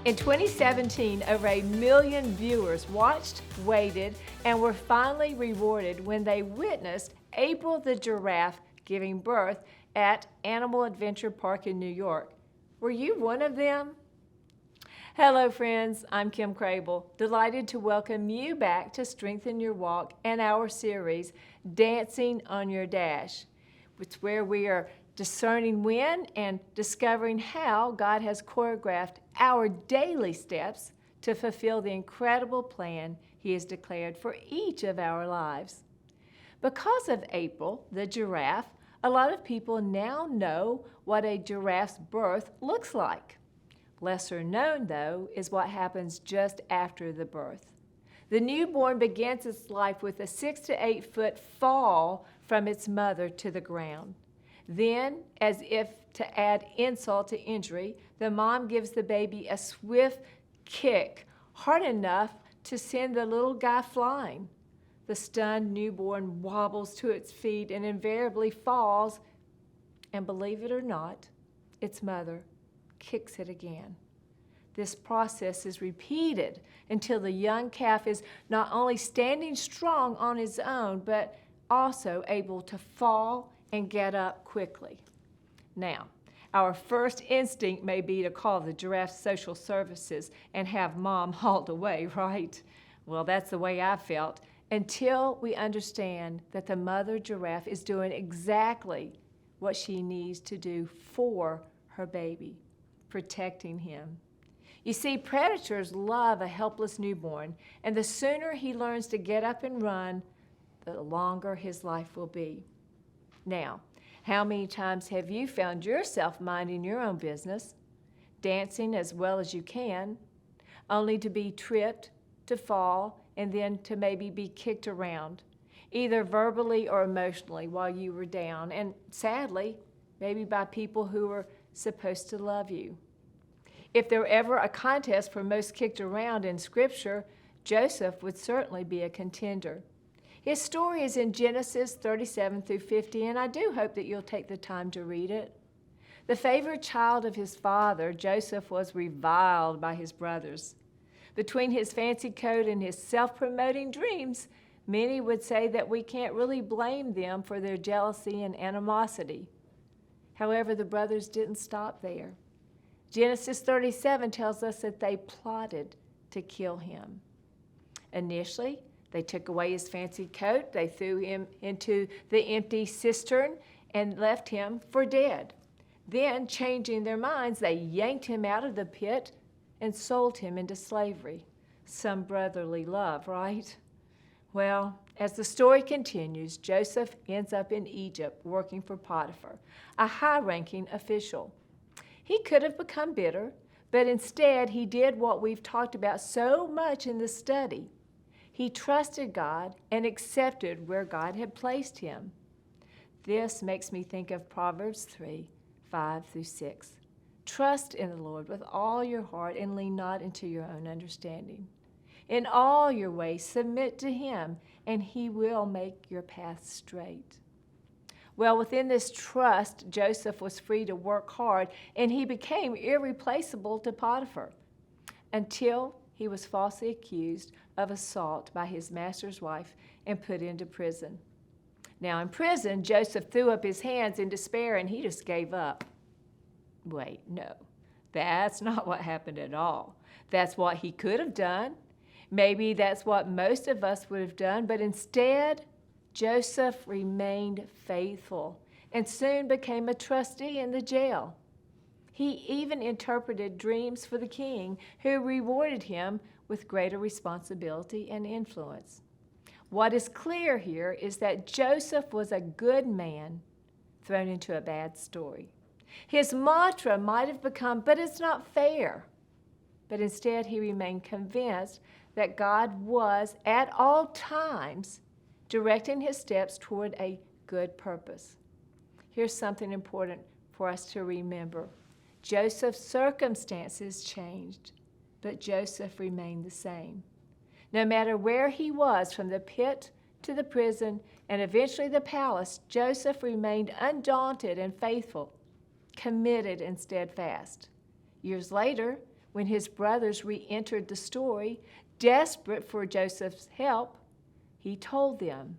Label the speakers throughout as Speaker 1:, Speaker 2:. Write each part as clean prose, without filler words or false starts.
Speaker 1: In 2017, over 1 million viewers watched, waited, and were finally rewarded when they witnessed April the giraffe giving birth at Animal Adventure Park in New York. Were you one of them? Hello friends, I'm Kim Crabill, delighted to welcome you back to Strengthen Your Walk and our series, Dancing on Your Dash. It's where we are discerning when and discovering how God has choreographed our daily steps to fulfill the incredible plan He has declared for each of our lives. Because of April, the giraffe, a lot of people now know what a giraffe's birth looks like. Lesser known, though, is what happens just after the birth. The newborn begins its life with a 6 to 8 foot fall from its mother to the ground. Then, as if to add insult to injury, the mom gives the baby a swift kick, hard enough to send the little guy flying. The stunned newborn wobbles to its feet and invariably falls, and believe it or not, its mother kicks it again. This process is repeated until the young calf is not only standing strong on his own, but also able to fall and get up quickly. Now, our first instinct may be to call the giraffe's social services and have mom hauled away, right? Well, that's the way I felt until we understand that the mother giraffe is doing exactly what she needs to do for her baby, protecting him. You see, predators love a helpless newborn, and the sooner he learns to get up and run, the longer his life will be. Now, how many times have you found yourself minding your own business, dancing as well as you can, only to be tripped, to fall, and then to maybe be kicked around, either verbally or emotionally while you were down, and sadly, maybe by people who were supposed to love you? If there were ever a contest for most kicked around in Scripture, Joseph would certainly be a contender. His story is in Genesis 37 through 50, and I do hope that you'll take the time to read it. The favored child of his father, Joseph was reviled by his brothers. Between his fancy coat and his self-promoting dreams, many would say that we can't really blame them for their jealousy and animosity. However, the brothers didn't stop there. Genesis 37 tells us that they plotted to kill him. Initially, they took away his fancy coat, they threw him into the empty cistern and left him for dead. Then, changing their minds, they yanked him out of the pit and sold him into slavery. Some brotherly love, right? Well, as the story continues, Joseph ends up in Egypt working for Potiphar, a high-ranking official. He could have become bitter, but instead he did what we've talked about so much in this study. He trusted God and accepted where God had placed him. This makes me think of Proverbs 3, 5 through 6. Trust in the Lord with all your heart and lean not into your own understanding. In all your ways submit to him, and he will make your path straight. Well, within this trust, Joseph was free to work hard, and he became irreplaceable to Potiphar until he was falsely accused of assault by his master's wife and put into prison. Now, in prison, Joseph threw up his hands in despair, and he just gave up. Wait, no, that's not what happened at all. That's what he could have done. Maybe that's what most of us would have done, but instead, Joseph remained faithful and soon became a trustee in the jail. He even interpreted dreams for the king, who rewarded him with greater responsibility and influence. What is clear here is that Joseph was a good man thrown into a bad story. His mantra might have become, "But it's not fair." But instead, he remained convinced that God was, at all times, directing his steps toward a good purpose. Here's something important for us to remember. Joseph's circumstances changed, but Joseph remained the same. No matter where he was, from the pit to the prison and eventually the palace, Joseph remained undaunted and faithful, committed and steadfast. Years later, when his brothers re-entered the story, desperate for Joseph's help, he told them,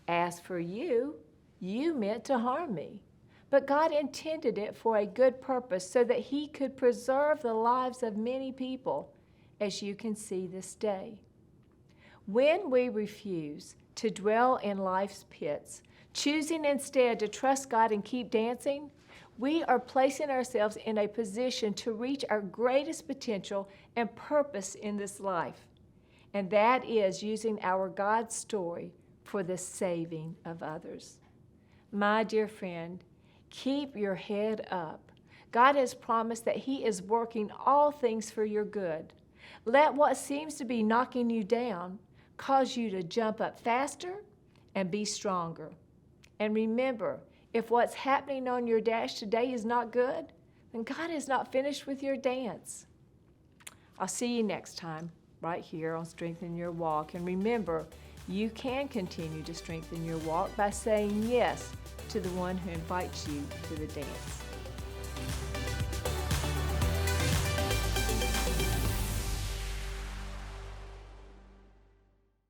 Speaker 1: "As for you, you meant to harm me, but God intended it for a good purpose so that he could preserve the lives of many people, as you can see this day." When we refuse to dwell in life's pits, choosing instead to trust God and keep dancing, we are placing ourselves in a position to reach our greatest potential and purpose in this life. And that is using our God story for the saving of others. My dear friend, keep your head up. God has promised that he is working all things for your good. Let what seems to be knocking you down cause you to jump up faster and be stronger. And remember, if what's happening on your dash today is not good, then God is not finished with your dance. I'll see you next time, right here on Strengthen Your Walk. And remember, you can continue to strengthen your walk by saying yes to the one who invites you to the dance.